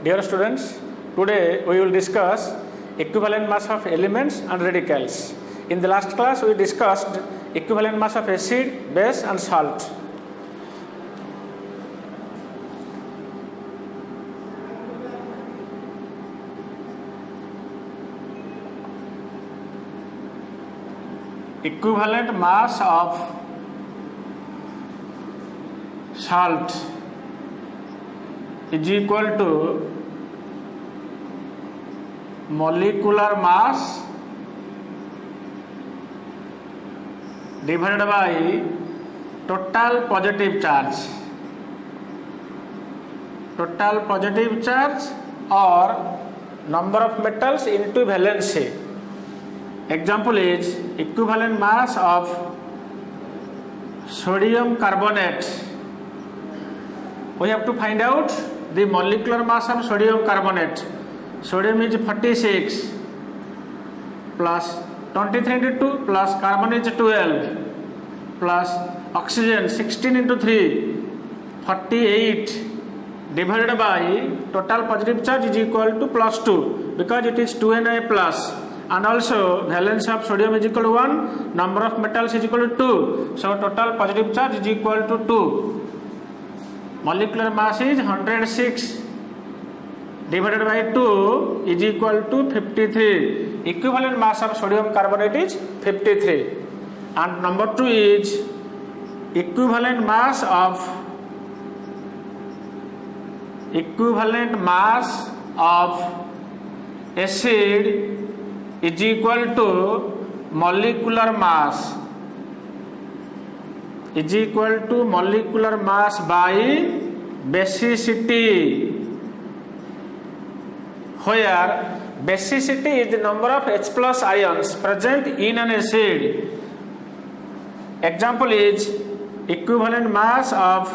Dear students, today we will discuss equivalent mass of elements and radicals. In the last class we discussed equivalent mass of acid, base and salt. Equivalent mass of salt is equal to molecular mass divided by total positive charge. Total positive charge or number of metals into valency. Example is equivalent mass of sodium carbonate. We have to find out the molecular mass of sodium carbonate. Sodium is 46 plus 23 into 2 plus carbon is 12 plus oxygen 16 into 3 48 divided by total positive charge is equal to plus 2 because it is 2Na plus. And also valence of sodium is equal to 1, number of metals is equal to 2, so total positive charge is equal to 2. Molecular mass is 106 divided by 2 is equal to 53. Equivalent mass of sodium carbonate is 53. And number 2 is equivalent mass of acid is equal to molecular mass by basicity, where basicity is the number of H plus ions present in an acid. Example is equivalent mass of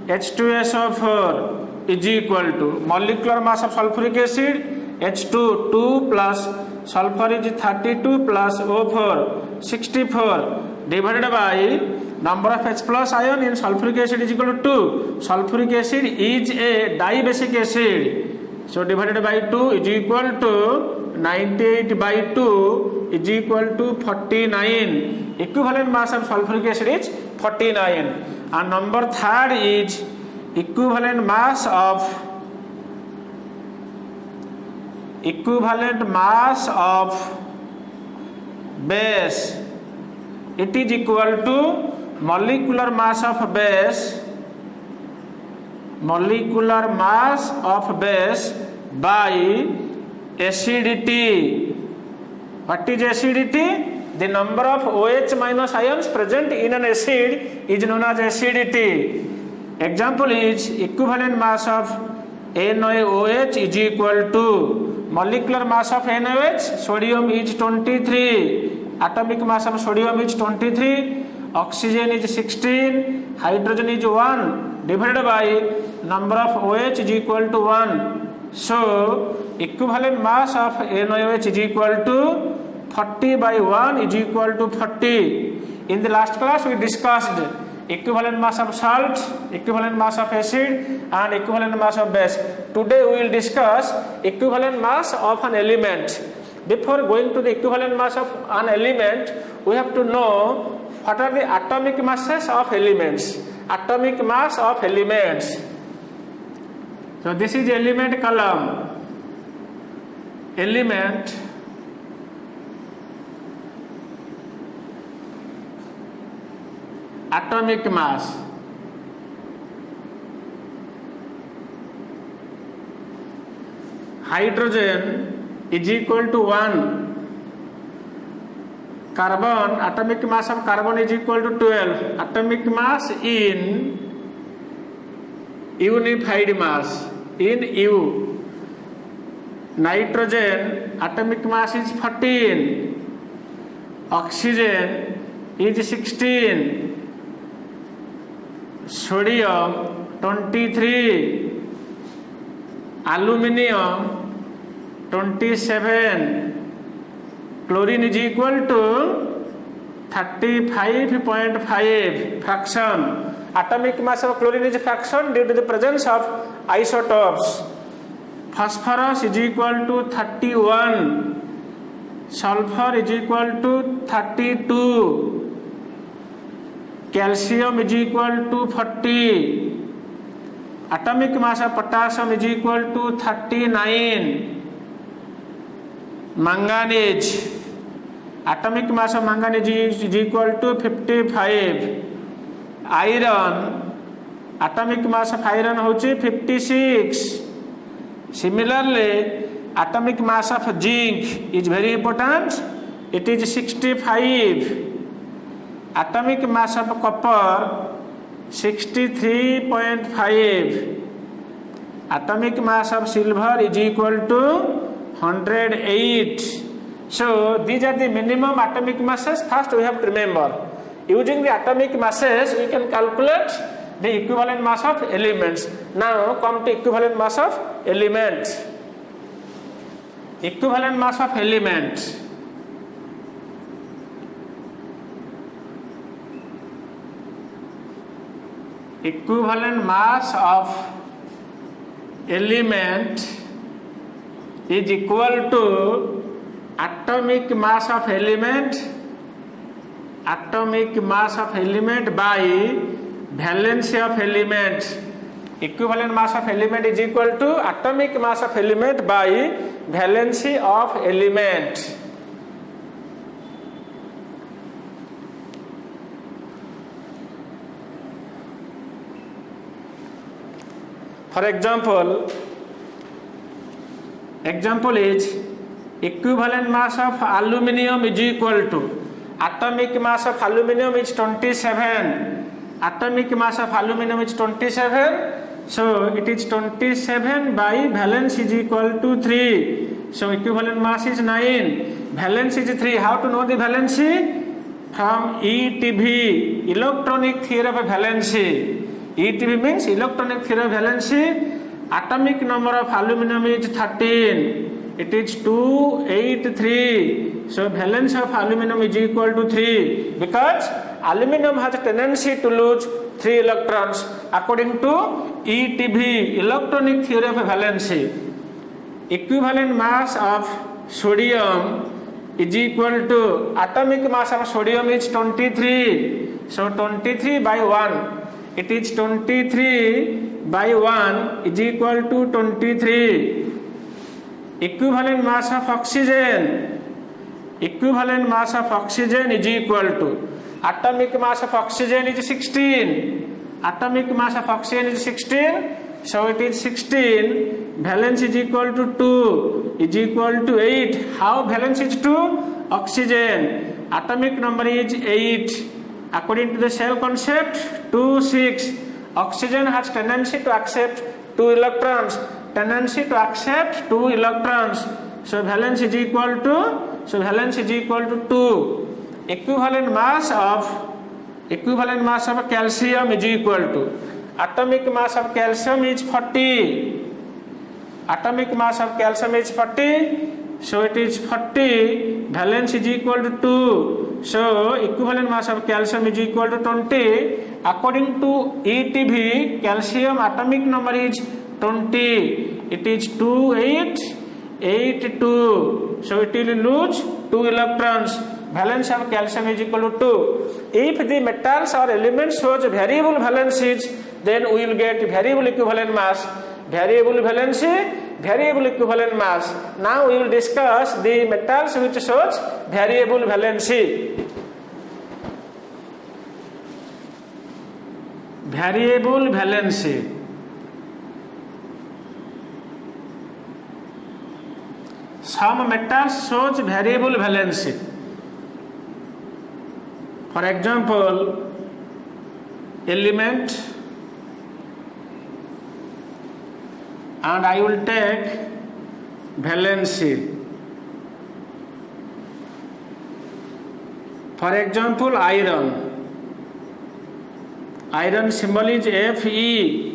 H2SO4 is equal to molecular mass of sulfuric acid H2 2 plus sulfur is 32 plus O4 64 divided by number of H plus ion in sulfuric acid is equal to 2. Sulfuric acid is a dibasic acid, so divided by 2 is equal to 98 by 2 is equal to 49. Equivalent mass of sulfuric acid is 49. And number 3 is equivalent mass of base. It is equal to molecular mass of base by acidity. What is acidity? The number of OH minus ions present in an acid is known as acidity. Example is equivalent mass of NaOH is equal to molecular mass of NaOH, sodium is 23, atomic mass of sodium is 23, oxygen is 16, hydrogen is 1 divided by number of OH is equal to 1. So equivalent mass of NaOH is equal to 40 by 1 is equal to 40. In the last class we discussed equivalent mass of salt, equivalent mass of acid and equivalent mass of base. Today we will discuss equivalent mass of an element. Before going to the equivalent mass of an element, we have to know what are the atomic masses of elements. Atomic mass of elements. So this is element column. Element atomic mass. Hydrogen is equal to 1. Carbon, atomic mass of carbon is equal to 12. Atomic mass in unified mass, in U. Nitrogen, atomic mass is 14. Oxygen is 16. Sodium 23, aluminium 27, chlorine is equal to 35.5 fraction. Atomic mass of chlorine is fraction due to the presence of isotopes. phosphorus is equal to 31, sulfur is equal to 32, calcium is equal to 40, atomic mass of potassium is equal to 39, manganese, atomic mass of manganese is equal to 55, iron, atomic mass of iron hochi 56. Similarly, atomic mass of zinc is very important, it is 65, atomic mass of copper 63.5, atomic mass of silver is equal to 108. So these are the minimum atomic masses. First we have to remember, using the atomic masses we can calculate the equivalent mass of elements. Now come to equivalent mass of elements. Equivalent mass of elements. Equivalent mass of element is equal to atomic mass of element by valency of element. Equivalent mass of element is equal to atomic mass of element by valency of element. For example is equivalent mass of aluminium is equal to atomic mass of aluminium is 27. Atomic mass of aluminium is 27. So it is 27 by valence is equal to 3. So equivalent mass is 9. Valence is 3. How to know the valency? From ETV, electronic theory of valency. ETV means electronic theory of valency. Atomic number of aluminum is 13. It is 283. So valence of aluminum is equal to 3 because aluminum has a tendency to lose 3 electrons according to ETV, electronic theory of valency. Equivalent mass of sodium is equal to atomic mass of sodium is 23. So 23 by 1. It is 23 by 1 is equal to 23. Equivalent mass of oxygen. Equivalent mass of oxygen is equal to atomic mass of oxygen is 16. Atomic mass of oxygen is 16. So it is 16. Valence is equal to 2 is equal to 8. How valence is 2? Oxygen. Atomic number is 8. According to the cell concept, 2, 6. Oxygen has tendency to accept 2 electrons. Tendency to accept 2 electrons. So valence is equal to 2. Equivalent mass of calcium is equal to atomic mass of calcium is 40. Atomic mass of calcium is 40. So it is 40. Valence is equal to 2. So equivalent mass of calcium is equal to 20. According to ETV, calcium atomic number is 20. It is 2882. So it will lose 2 electrons. Valence of calcium is equal to 2. If the metals or elements shows variable valencies, then we will get variable equivalent mass. Variable valency, variable equivalent mass. Now we will discuss the metals which shows variable valency. Variable valency. Some metals shows variable valency. For example, element, and I will take valency. For example, iron. Iron symbol is Fe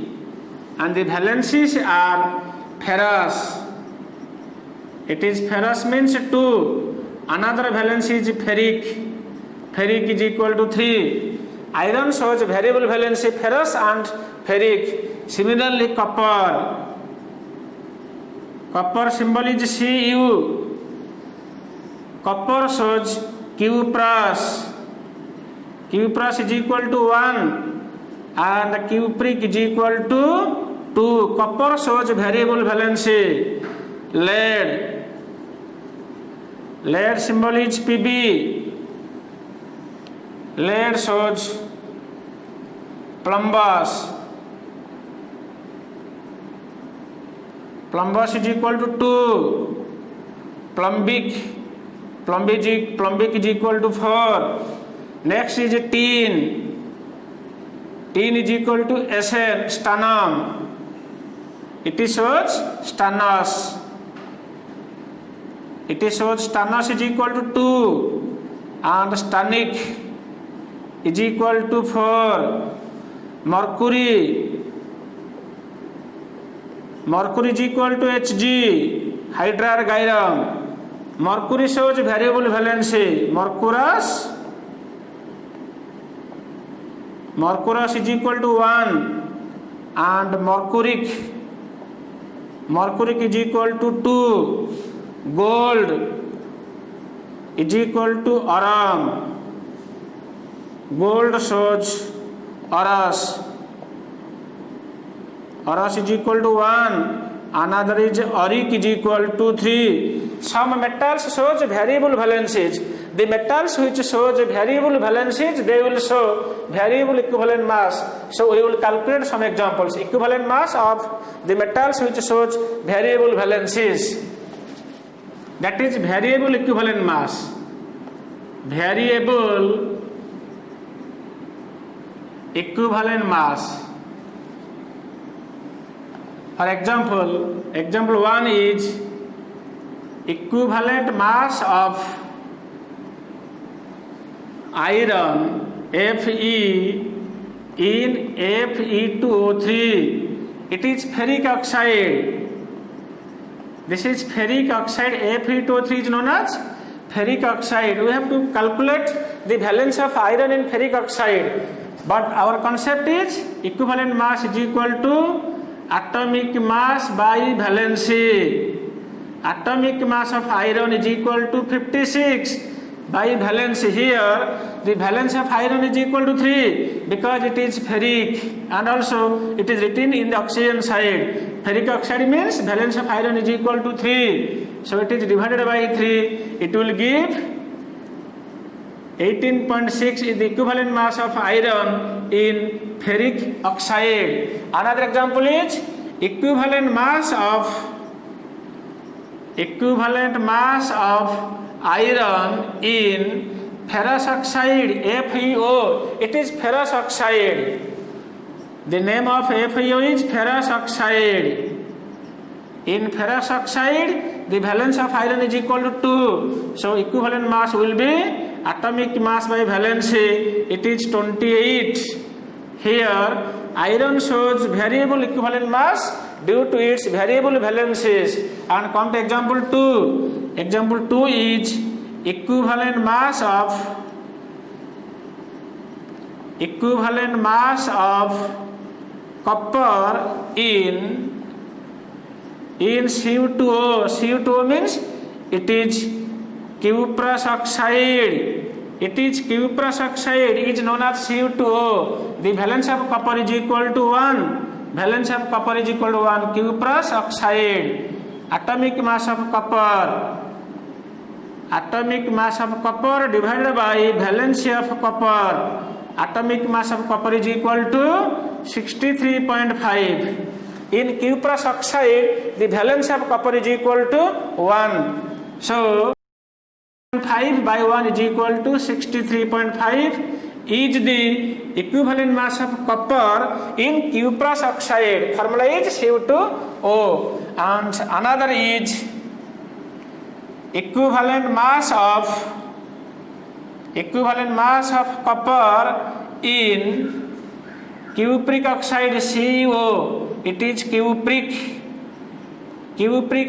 and the valencies are ferrous. It is ferrous means 2. Another valence is ferric. Ferric is equal to 3. Iron shows variable valency ferrous and ferric. Similarly, copper. copper symbol is Cu. Copper shows Q plus. Q plus is equal to 1 and Q prick is equal to 2. Copper shows variable valency. Lead symbol is Pb. Lead shows plumbous. Plumbous is equal to 2. Plumbic is equal to 4. Next is tin. Tin is equal to Sn, stannum. It shows stannous. It shows stannous is equal to 2 and stannic is equal to 4. Mercury is equal to Hg, hydrargyrum. Mercury shows variable valency. Mercurous is equal to 1 and mercuric is equal to 2. Gold is equal to aurum. Gold shows Aurus. Aurus is equal to 1. Another is auric is equal to 3. Some metals shows variable valencies. The metals which shows variable valencies, they will show variable equivalent mass. So we will calculate some examples. Equivalent mass of the metals which shows variable valencies. That is variable equivalent mass. Variable equivalent mass. For example 1 is equivalent mass of iron Fe in Fe2O3. It is ferric oxide. This is ferric oxide. Fe2O3 is known as ferric oxide. We have to calculate the valence of iron in ferric oxide. But our concept is equivalent mass is equal to atomic mass by valency. Atomic mass of iron is equal to 56 by valency. Here the valence of iron is equal to 3 because it is ferric, and also it is written in the oxygen side. Ferric oxide means valence of iron is equal to 3. So it is divided by 3. It will give 18.6 is the equivalent mass of iron in ferric oxide. Another example is equivalent mass of iron in ferrous oxide FeO. It is ferrous oxide. The name of FeO is ferrous oxide. In ferrous oxide, the valence of iron is equal to 2. So equivalent mass will be atomic mass by valency. It is 28. Here iron shows variable equivalent mass due to its variable valencies. And come to example 2. Example 2 is equivalent mass of copper in Cu2O. Cu2O means it is cuprous oxide. It is cuprous oxide is known as Cu2O. The valence of copper is equal to 1. Valence of copper is equal to 1. Cuprous oxide. Atomic mass of copper. Atomic mass of copper divided by valency of copper. Atomic mass of copper is equal to 63.5. In cuprous oxide, the valence of copper is equal to 1. So 5 by 1 is equal to 63.5 is the equivalent mass of copper in cuprous oxide. Formula is Cu2O. And another is equivalent mass of copper in cupric oxide CuO. It is cupric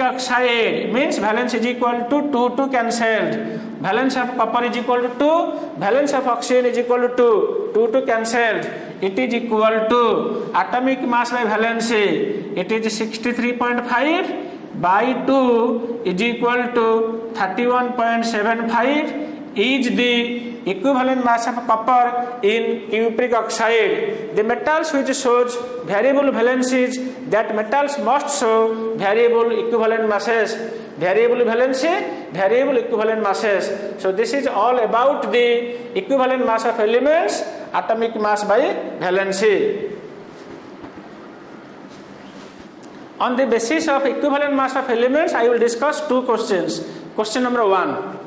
oxide means valence is equal to 2 cancelled. Valence of copper is equal to 2. Valence of oxygen is equal to 2 cancelled. It is equal to atomic mass by valency. It is 63.5 by 2 is equal to 31.75 is the equivalent mass of copper in cupric oxide. The metals which shows variable valencies, that metals must show variable equivalent masses. Variable valency, variable equivalent masses. So this is all about the equivalent mass of elements, atomic mass by valency. On the basis of equivalent mass of elements, I will discuss two questions. Question number 1.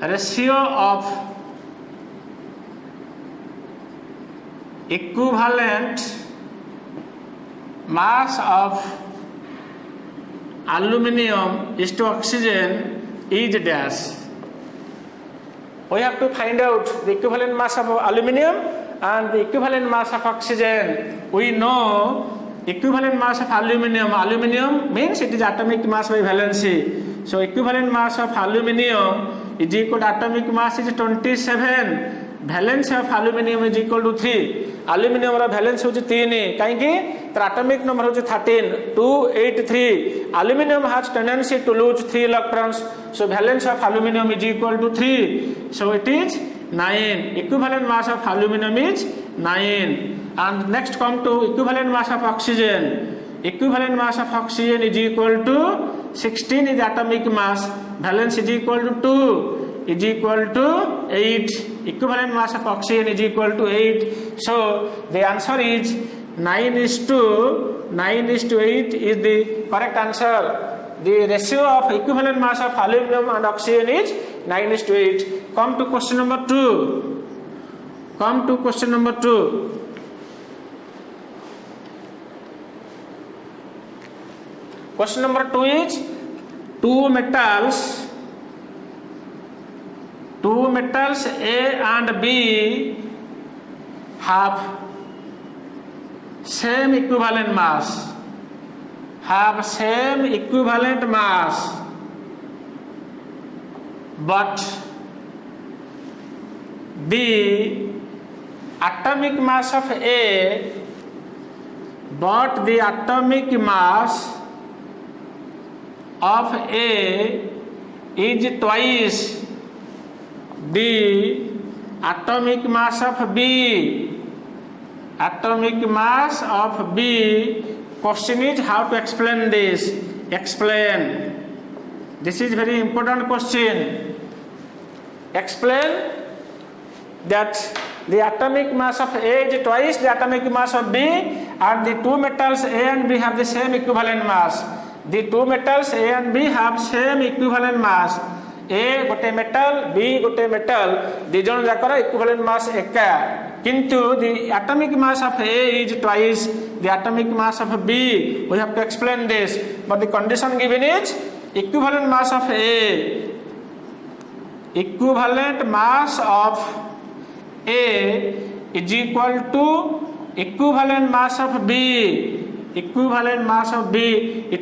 Ratio of equivalent mass of aluminum is to oxygen is dash. We have to find out the equivalent mass of aluminum and the equivalent mass of oxygen. We know equivalent mass of aluminum. Aluminum means it is atomic mass by valency. So equivalent mass of aluminum is equal to atomic mass is 27. Valence of aluminum is equal to 3. Aluminum रा valence होची 3 कहीं तर atomic number होची 13 283. Aluminum has tendency to lose 3 electrons, so valence of aluminum is equal to 3, so it is 9. Equivalent mass of aluminum is 9. And next come to equivalent mass of oxygen. Equivalent mass of oxygen is equal to 16 is atomic mass, valence is equal to 2 is equal to 8. Equivalent mass of oxygen is equal to 8. So the answer is 9 is to 8 is the correct answer. The ratio of equivalent mass of aluminum and oxygen is 9 is to 8. Come to question number 2. Question number 2 is two metals A and B have same equivalent mass, but the atomic mass of A is twice the atomic mass of B. Question is how to explain this. This is very important question. Explain that the atomic mass of A is twice the atomic mass of B, and the two metals A and B have the same equivalent mass. The two metals A and B have same equivalent mass. A गोटे metal, B गोटे metal, दी जन जाकर equivalent mass एका, किंतु the atomic mass of A is twice the atomic mass of B. We have to explain this, but the condition given is equivalent mass of A is equal to equivalent mass of B. It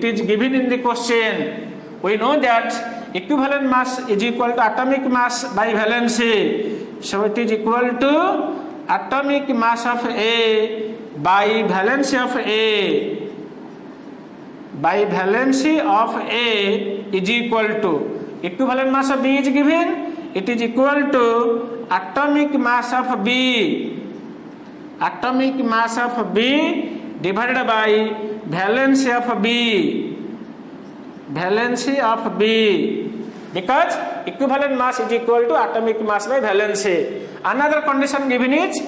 is given in the question. We know that equivalent mass is equal to atomic mass by valency. So it is equal to atomic mass of A by valency of A. Is equal to equivalent mass of B is given. It is equal to atomic mass of B. Divided by valency of B. Because equivalent mass is equal to atomic mass by valency. Another condition given is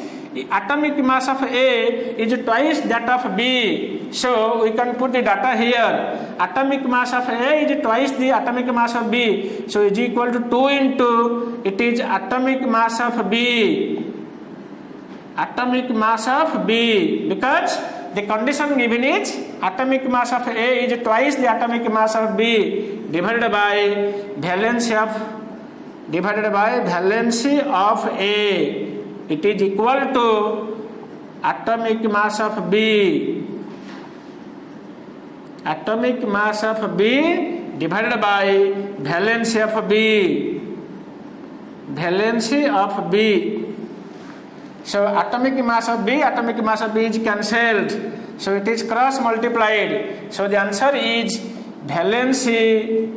atomic mass of A is twice that of B. So we can put the data here. Atomic mass of A is twice the atomic mass of B. So is equal to 2 into it is atomic mass of B. Because the condition given is atomic mass of A is twice the atomic mass of B divided by valency of A. It is equal to atomic mass of B. Divided by valency of B. So atomic mass of B is cancelled. So it is cross multiplied. So the answer is valency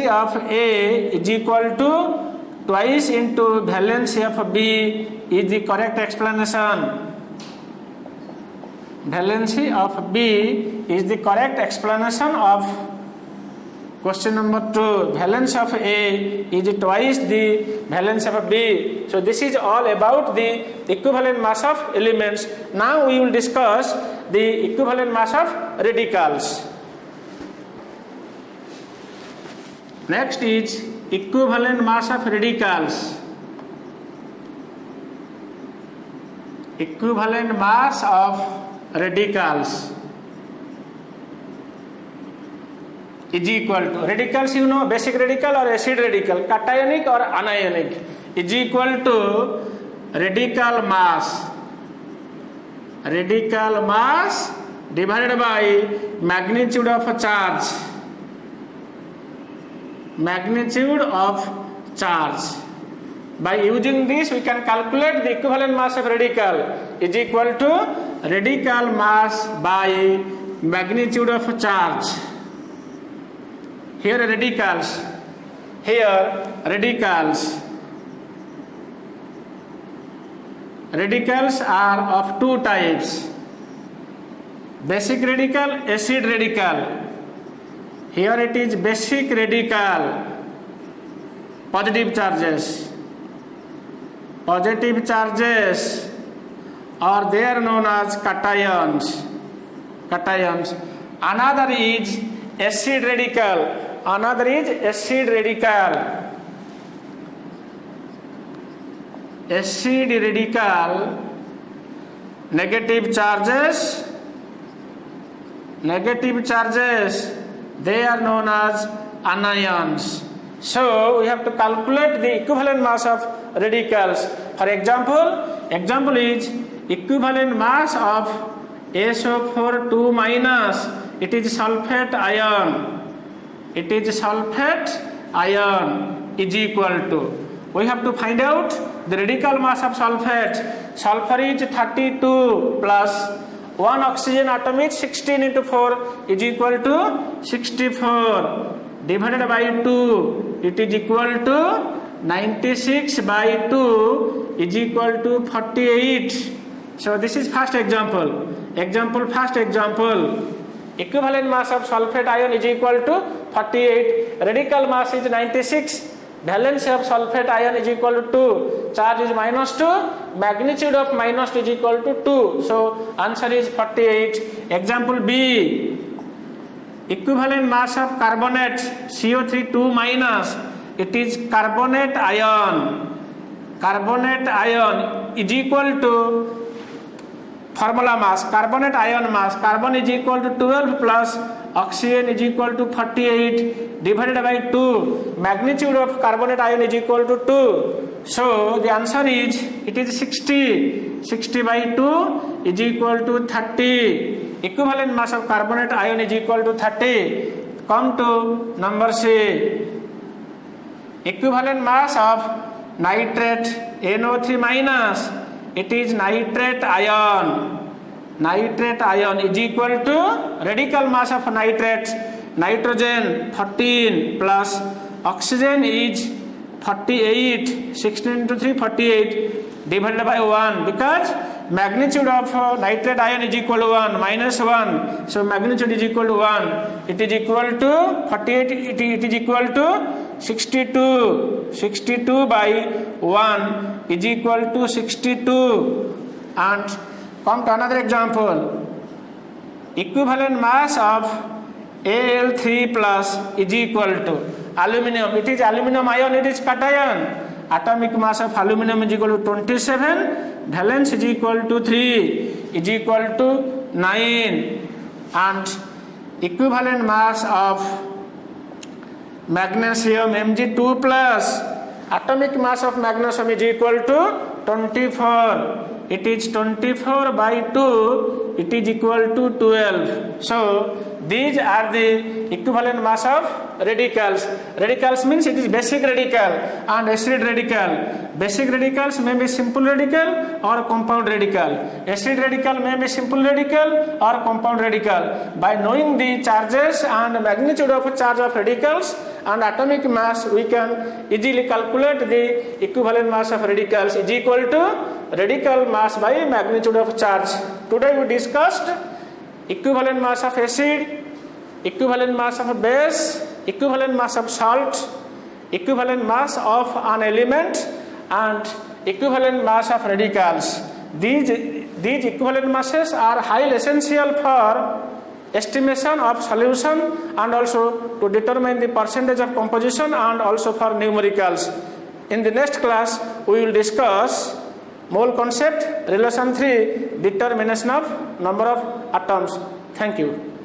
of A is equal to twice into valency of B is the correct explanation. Valency of B is the correct explanation of question number 2. Valence of A is twice the valence of B. So this is all about the equivalent mass of elements. Now we will discuss the equivalent mass of radicals. Next is equivalent mass of radicals. Equivalent mass of radicals is equal to, radicals you know, basic radical or acid radical, cationic or anionic, is equal to radical mass divided by magnitude of charge. By using this we can calculate the equivalent mass of radical is equal to radical mass by magnitude of charge. Here radicals are of two types: basic radical, acid radical. Here it is basic radical, positive charges or they are known as cations. Another is acid radical. Acid radical, negative charges, they are known as anions. So we have to calculate the equivalent mass of radicals. For example is equivalent mass of SO4 2 minus, it is sulfate ion is equal to, we have to find out the radical mass of sulfate. Sulfur is 32 plus 1 oxygen atom is 16 into 4 is equal to 64 divided by 2, it is equal to 96 by 2 is equal to 48. So this is first example. Equivalent mass of sulfate ion is equal to 48. Radical mass is 96. Valence of sulfate ion is equal to 2. Charge is -2. Magnitude of -2 is equal to 2. So answer is 48. Example B. Equivalent mass of carbonate CO3 2 minus, it is carbonate ion is equal to formula mass, carbonate ion mass, carbon is equal to 12 plus oxygen is equal to 48 divided by 2, magnitude of carbonate ion is equal to 2. So the answer is, it is 60 by 2 is equal to 30. Equivalent mass of carbonate ion is equal to 30. Come to number C. Equivalent mass of nitrate NO3 minus, it is nitrate ion is equal to radical mass of nitrate, nitrogen 14 plus oxygen is 48, 16 into 3 48 divided by 1, because magnitude of nitrate ion is equal to 1 minus 1, so magnitude is equal to 1, it is equal to 48, it is equal to 62 by 1 is equal to 62. And come to another example. Equivalent mass of Al3 plus is equal to aluminum, it is aluminum ion, it is cation. Atomic mass of aluminum is equal to 27, valence is equal to 3 is equal to 9, and equivalent mass of magnesium Mg2 plus, atomic mass of magnesium is equal to 24, it is 24 by 2, it is equal to 12. So these are the equivalent mass of radicals. Radicals means it is basic radical and acid radical. Basic radicals may be simple radical or compound radical. Acid radical may be simple radical or compound radical. By knowing the charges and magnitude of charge of radicals and atomic mass, we can easily calculate the equivalent mass of radicals is equal to radical mass by magnitude of charge. Today we discussed equivalent mass of acid, equivalent mass of base, equivalent mass of salt, equivalent mass of an element, and equivalent mass of radicals. These equivalent masses are highly essential for estimation of solution and also to determine the percentage of composition and also for numericals. In the next class we will discuss mole concept, relation 3, determination of number of atoms. Thank you.